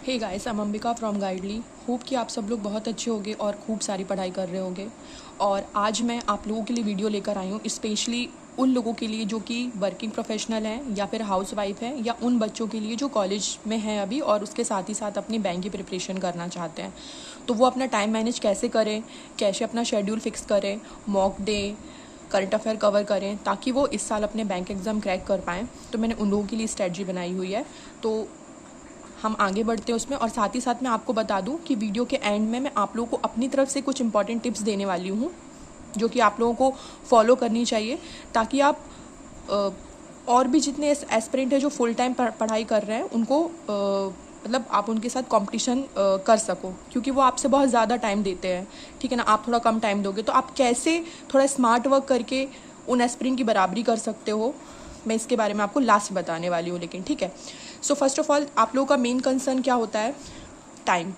Hey guys, I'm Ambika from Guidely. Hope कि आप सब लोग बहुत अच्छे होंगे और खूब सारी पढ़ाई कर रहे होंगे। और आज मैं आप लोगों के लिए वीडियो लेकर आई हूँ, स्पेशली उन लोगों के लिए जो कि वर्किंग प्रोफेशनल हैं या फिर हाउस वाइफ हैं, या उन बच्चों के लिए जो कॉलेज में हैं अभी और उसके साथ ही साथ अपनी बैंक की प्रिपरेशन करना चाहते हैं। तो वो अपना टाइम मैनेज कैसे करें, कैसे अपना शेड्यूल फिक्स करें, मॉक दें, करंट अफेयर कवर करें, ताकि वो इस साल अपने बैंक एग्ज़ाम क्रैक कर पाएँ। तो मैंने उन लोगों के लिए स्ट्रेटजी बनाई हुई है। तो हम आगे बढ़ते हैं उसमें, और साथ ही साथ मैं आपको बता दूं कि वीडियो के एंड में मैं आप लोगों को अपनी तरफ से कुछ इंपॉर्टेंट टिप्स देने वाली हूँ जो कि आप लोगों को फॉलो करनी चाहिए, ताकि आप और भी जितने एस्पिरेंट है जो फुल टाइम पढ़ाई कर रहे हैं उनको मतलब आप उनके साथ कंपटीशन कर सको, क्योंकि वो आपसे बहुत ज़्यादा टाइम देते हैं। ठीक है ना, आप थोड़ा कम टाइम दोगे तो आप कैसे थोड़ा स्मार्ट वर्क करके उन एस्पिरेंट की बराबरी कर सकते हो, मैं इसके बारे में आपको लास्ट बताने वाली हूँ। लेकिन ठीक है, सो फर्स्ट ऑफ ऑल आप लोगों का मेन कंसर्न क्या होता है? टाइम।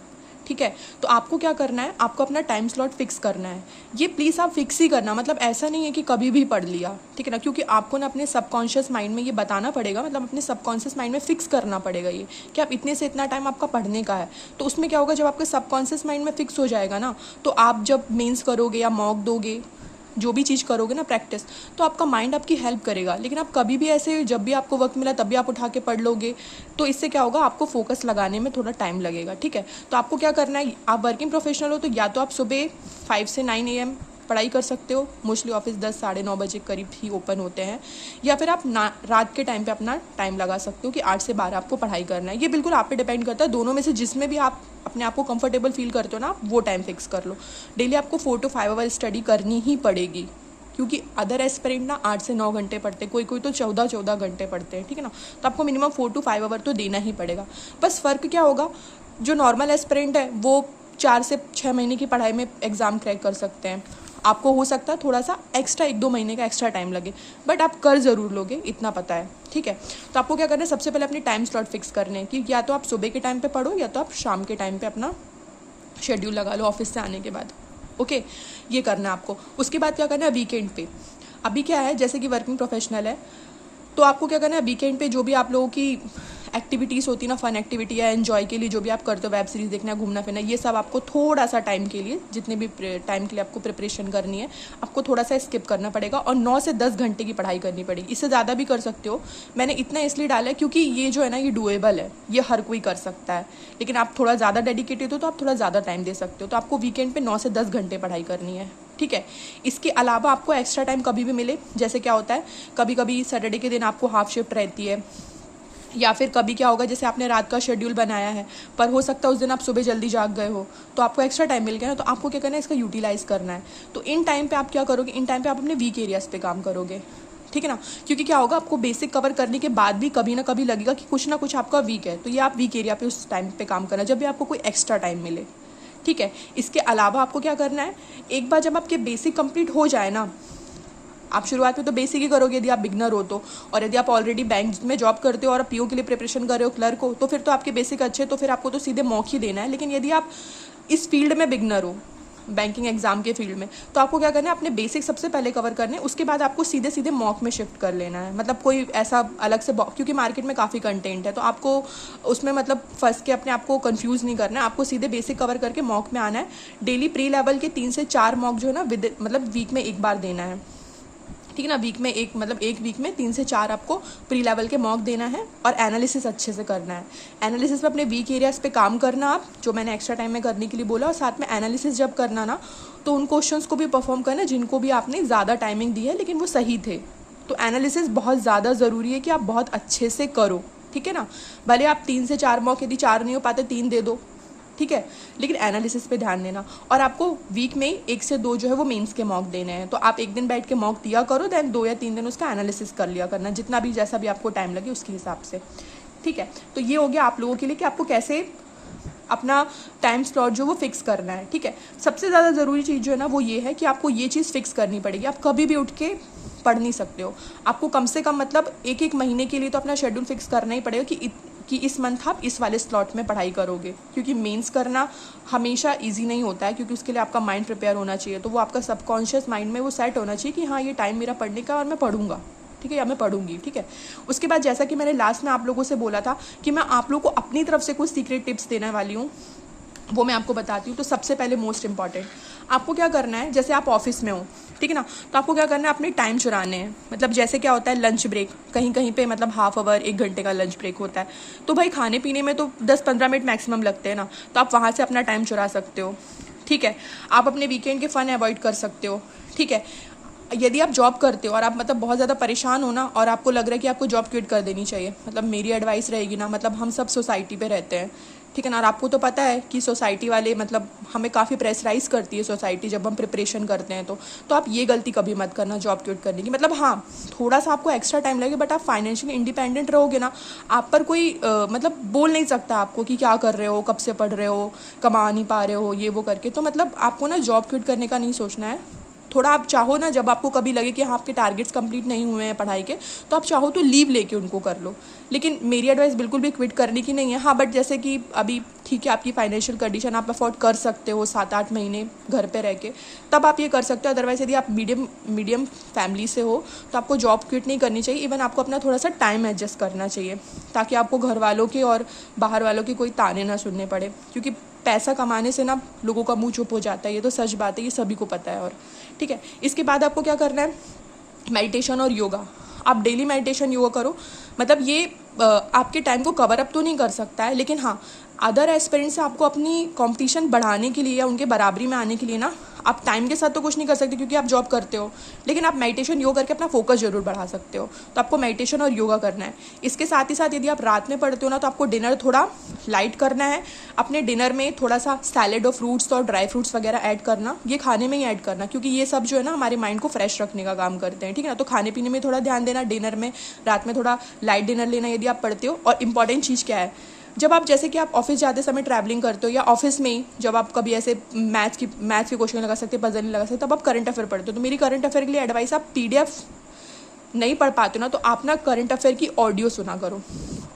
ठीक है, तो आपको क्या करना है, आपको अपना टाइम स्लॉट फिक्स करना है। ये प्लीज़ आप फिक्स ही करना, मतलब ऐसा नहीं है कि कभी भी पढ़ लिया। ठीक है ना, क्योंकि आपको ना अपने सबकॉन्शियस माइंड में ये बताना पड़ेगा, मतलब अपने सबकॉन्शियस माइंड में फिक्स करना पड़ेगा ये कि आप इतने से इतना टाइम आपका पढ़ने का है। तो उसमें क्या होगा, जब आपके सबकॉन्शियस माइंड में फिक्स हो जाएगा ना, तो आप जब मेंस करोगे या मॉक दोगे, जो भी चीज़ करोगे ना प्रैक्टिस, तो आपका माइंड आपकी हेल्प करेगा। लेकिन आप कभी भी ऐसे जब भी आपको वक्त मिला तभी आप उठा के पढ़ लोगे, तो इससे क्या होगा, आपको फोकस लगाने में थोड़ा टाइम लगेगा। ठीक है, तो आपको क्या करना है, आप वर्किंग प्रोफेशनल हो तो या तो आप सुबह 5 से 9 AM पढ़ाई कर सकते हो। मोस्टली ऑफिस 10 साढ़े 9 बजे करीब ही ओपन होते हैं। या फिर आप रात के टाइम पे अपना टाइम लगा सकते हो कि 8 से 12 आपको पढ़ाई करना है। ये बिल्कुल आप पे डिपेंड करता है, दोनों में से जिसमें भी आप अपने आप को कंफर्टेबल फील करते हो ना, आप वो टाइम फिक्स कर लो। डेली आपको 4 to 5 आवर स्टडी करनी ही पड़ेगी, क्योंकि अदर एस्पिरेंट ना 8 से 9 घंटे पढ़ते, कोई कोई तो 14 घंटे पढ़ते हैं। ठीक है ना, तो आपको मिनिमम 4 to 5 आवर तो देना ही पड़ेगा। बस फ़र्क क्या होगा, जो नॉर्मल एस्पिरेंट है वो 4 से 6 महीने की पढ़ाई में एग्ज़ाम क्रैक कर सकते हैं। आपको हो सकता है थोड़ा सा एक्स्ट्रा 1-2 महीने का एक्स्ट्रा टाइम लगे, बट आप कर ज़रूर लोगे, इतना पता है। ठीक है, तो आपको क्या करना है, सबसे पहले अपनी टाइम स्लॉट फिक्स करने हैं कि या तो आप सुबह के टाइम पे पढ़ो या तो आप शाम के टाइम पे अपना शेड्यूल लगा लो ऑफिस से आने के बाद। ओके, ये करना है आपको। उसके बाद क्या करना है, वीकेंड पे अभी क्या है, जैसे कि वर्किंग प्रोफेशनल है तो आपको क्या करना है, वीकेंड पे जो भी आप लोगों की एक्टिविटीज़ होती है ना, फन एक्टिविटी या एंजॉय के लिए जो भी आप करते हो, वेब सीरीज़ देखना, घूमना फिरना, ये सब आपको थोड़ा सा टाइम के लिए, जितने भी टाइम के लिए आपको प्रिपरेशन करनी है, आपको थोड़ा सा स्किप करना पड़ेगा और 9 से 10 घंटे की पढ़ाई करनी पड़ेगी। इससे ज़्यादा भी कर सकते हो, मैंने इतना इसलिए डाला है क्योंकि ये जो है ना, ये डुएबल है, ये हर कोई कर सकता है। लेकिन आप थोड़ा ज़्यादा डेडिकेटेड हो तो आप थोड़ा ज़्यादा टाइम दे सकते हो। तो आपको वीकेंड पे 9 से 10 घंटे पढ़ाई करनी है। ठीक है, इसके अलावा आपको एक्स्ट्रा टाइम कभी भी मिले, जैसे क्या होता है, कभी कभी सैटरडे के दिन आपको हाफ शिफ्ट रहती है, या फिर कभी क्या होगा, जैसे आपने रात का शेड्यूल बनाया है पर हो सकता है उस दिन आप सुबह जल्दी जाग गए हो, तो आपको एक्स्ट्रा टाइम मिल गया ना, तो आपको क्या करना है, इसका यूटिलाइज़ करना है। तो इन टाइम पे आप क्या करोगे, इन टाइम पे आप अपने वीक एरियाज़ पे काम करोगे। ठीक है ना, क्योंकि क्या होगा, आपको बेसिक कवर करने के बाद भी कभी ना कभी लगेगा कि कुछ ना कुछ आपका वीक है, तो ये आप वीक एरिया पे उस टाइम पे काम करना, जब भी आपको कोई एक्स्ट्रा टाइम मिले। ठीक है, इसके अलावा आपको क्या करना है, एक बार जब आपके बेसिक कंप्लीट हो जाए ना, आप शुरुआत में तो बेसिक ही करोगे यदि आप बिगनर हो तो, और यदि आप ऑलरेडी बैंक में जॉब करते हो और पीओ के लिए प्रिपरेशन कर रहे हो, क्लर्क हो, तो फिर तो आपके बेसिक अच्छे, तो फिर आपको तो सीधे मॉक ही देना है। लेकिन यदि आप इस फील्ड में बिगनर हो, बैंकिंग एग्जाम के फील्ड में, तो आपको क्या करना है, अपने बेसिक सबसे पहले कवर करने, उसके बाद आपको सीधे सीधे मॉक में शिफ्ट कर लेना है। मतलब कोई ऐसा अलग से, क्योंकि मार्केट में काफ़ी कंटेंट है, तो आपको उसमें मतलब फंस के अपने आप को कंफ्यूज नहीं करना है, आपको सीधे बेसिक कवर करके मॉक में आना है। डेली प्री लेवल के 3 से 4 मॉक जो है ना, मतलब वीक में एक बार देना है। ठीक है ना, वीक में एक, मतलब एक वीक में 3 से 4 आपको प्री लेवल के मॉक देना है, और एनालिसिस अच्छे से करना है। एनालिसिस में अपने वीक एरियाज पे काम करना आप, जो मैंने एक्स्ट्रा टाइम में करने के लिए बोला, और साथ में एनालिसिस जब करना ना, तो उन क्वेश्चंस को भी परफॉर्म करना जिनको भी आपने ज़्यादा टाइमिंग दी है लेकिन वो सही थे। तो एनालिसिस बहुत ज़्यादा ज़रूरी है कि आप बहुत अच्छे से करो। ठीक है ना, भले आप 3 से 4 मॉक, यदि 4 नहीं हो पाते 3 दे दो, ठीक है, लेकिन एनालिसिस पे ध्यान देना। और आपको वीक में 1 से 2 जो है वो मेंस के मॉक देने हैं, तो आप एक दिन बैठ के मॉक दिया करो, देन 2 या 3 दिन उसका एनालिसिस कर लिया करना, जितना भी जैसा भी आपको टाइम लगे उसके हिसाब से। ठीक है, तो ये हो गया आप लोगों के लिए कि आपको कैसे अपना टाइम स्लॉट जो वो फिक्स करना है। ठीक है, सबसे ज़्यादा ज़रूरी चीज़ जो है ना वो ये है कि आपको ये चीज़ फिक्स करनी पड़ेगी, आप कभी भी उठ के पढ़ नहीं सकते हो। आपको कम से कम मतलब एक महीने के लिए तो अपना शेड्यूल फिक्स करना ही पड़ेगा कि इस मंथ आप इस वाले स्लॉट में पढ़ाई करोगे, क्योंकि मेंस करना हमेशा इजी नहीं होता है, क्योंकि उसके लिए आपका माइंड प्रिपेयर होना चाहिए। तो वो आपका सबकॉन्शियस माइंड में वो सेट होना चाहिए कि हाँ, ये टाइम मेरा पढ़ने का और मैं पढ़ूंगा। ठीक है, या मैं पढ़ूंगी, ठीक है। उसके बाद जैसा कि मैंने लास्ट में आप लोगों से बोला था कि मैं आप लोगों को अपनी तरफ से कुछ सीक्रेट टिप्स देने वाली हूँ, वो मैं आपको बताती हूँ। तो सबसे पहले मोस्ट इंपॉर्टेंट आपको क्या करना है, जैसे आप ऑफिस में हो, ठीक है ना, तो आपको क्या करना है, अपने टाइम चुराने हैं। मतलब जैसे क्या होता है, लंच ब्रेक कहीं कहीं पे मतलब हाफ आवर 1 घंटे का लंच ब्रेक होता है, तो भाई खाने पीने में तो 10-15 मिनट मैक्सिमम लगते हैं ना, तो आप वहाँ से अपना टाइम चुरा सकते हो, ठीक है। आप अपने वीकेंड के फन अवॉइड कर सकते हो, ठीक है। यदि आप जॉब करते हो और आप मतलब बहुत ज़्यादा परेशान हो ना, और आपको लग रहा है कि आपको जॉब क्विट कर देनी चाहिए, मतलब मेरी एडवाइस रहेगी ना, मतलब हम सब सोसाइटी पे रहते हैं, ठीक है ना, और आपको तो पता है कि सोसाइटी वाले मतलब हमें काफ़ी प्रेशराइज करती है सोसाइटी जब हम प्रिपरेशन करते हैं, तो आप ये गलती कभी मत करना जॉब क्विट करने की। मतलब हाँ, थोड़ा सा आपको एक्स्ट्रा टाइम लगे, बट आप फाइनेंशियली इंडिपेंडेंट रहोगे ना, आप पर कोई मतलब बोल नहीं सकता आपको कि क्या कर रहे हो, कब से पढ़ रहे हो, कमा नहीं पा रहे हो, ये वो करके। तो मतलब आपको ना जॉब क्विट करने का नहीं सोचना है। थोड़ा आप चाहो ना, जब आपको कभी लगे कि हाँ आपके टारगेट्स कंप्लीट नहीं हुए हैं पढ़ाई के, तो आप चाहो तो लीव लेके उनको कर लो। लेकिन मेरी एडवाइस बिल्कुल भी क्विट करने की नहीं है। हाँ, बट जैसे कि अभी ठीक है, आपकी फाइनेंशियल कंडीशन, आप अफोर्ड कर सकते हो 7-8 महीने घर पे रह के, तब आप ये कर सकते हो। अदरवाइज यदि आप मीडियम फैमिली से हो तो आपको जॉब क्विट नहीं करनी चाहिए। इवन आपको अपना थोड़ा सा टाइम एडजस्ट करना चाहिए, ताकि आपको घर वालों के और बाहर वालों के कोई ताने ना सुनने पड़े, क्योंकि पैसा कमाने से ना लोगों का मुंह चुप हो जाता है, ये तो सच बात है, ये सभी को पता है। और ठीक है, इसके बाद आपको क्या करना है, मेडिटेशन और योगा। आप डेली मेडिटेशन योगा करो। मतलब ये आपके टाइम को कवर अप तो नहीं कर सकता है, लेकिन हाँ, अदर एस्पिरेंट से आपको अपनी कंपटीशन बढ़ाने के लिए या उनके बराबरी में आने के लिए ना, आप टाइम के साथ तो कुछ नहीं कर सकते क्योंकि आप जॉब करते हो, लेकिन आप मेडिटेशन योगा करके अपना फोकस जरूर बढ़ा सकते हो। तो आपको मेडिटेशन और योगा करना है। इसके साथ ही साथ यदि आप रात में पढ़ते हो ना, तो आपको डिनर थोड़ा लाइट करना है। अपने डिनर में थोड़ा सा सैलेड और फ्रूट्स और ड्राई फ्रूट्स वगैरह ऐड करना, ये खाने में ही ऐड करना, क्योंकि ये सब जो है ना हमारे माइंड को फ्रेश रखने का काम करते हैं, ठीक है ना। तो खाने पीने में थोड़ा ध्यान देना, डिनर में, रात में थोड़ा लाइट डिनर लेना यदि आप पढ़ते हो। और इंपॉर्टेंट चीज़ क्या है, जब आप जैसे कि आप ऑफिस जाते समय ट्रैवलिंग करते हो, या ऑफिस में ही जब आप कभी ऐसे मैथ्स के क्वेश्चन लगा सकते, पजल नहीं लगा सकते, तब आप करंट अफेयर पढ़ते हो। तो मेरी करंट अफेयर के लिए एडवाइस, आप PDF नहीं पढ़ पाते हो ना, तो आप ना करंट अफेयर की ऑडियो सुना करो।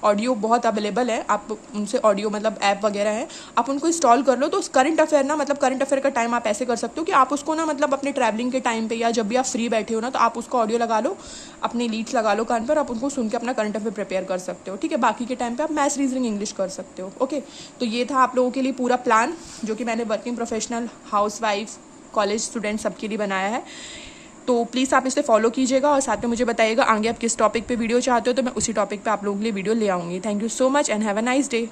ऑडियो बहुत अवेलेबल है, आप उनसे ऑडियो मतलब ऐप वगैरह है, आप उनको इंस्टॉल कर लो। तो करंट अफेयर ना, मतलब करंट अफेयर का टाइम आप ऐसे कर सकते हो कि आप उसको ना मतलब अपने ट्रैवलिंग के टाइम पे या जब भी आप फ्री बैठे हो ना, तो आप उसको ऑडियो लगा लो, अपने लीड्स लगा लो कान पर, आप उनको सुन के अपना करंट अफेयर प्रिपेयर कर सकते हो, ठीक है। बाकी के टाइम पे आप मैथ्स, रीजनिंग, इंग्लिश कर सकते हो, ओके। तो ये था आप लोगों के लिए पूरा प्लान, जो कि मैंने working professional, housewife, college student सबके लिए बनाया है। तो प्लीज़ आप इसे फॉलो कीजिएगा, और साथ में मुझे बताइएगा आगे आप किस टॉपिक पे वीडियो चाहते हो, तो मैं उसी टॉपिक पे आप लोगों के लिए वीडियो ले आऊँगी। Thank you so much and have a nice day.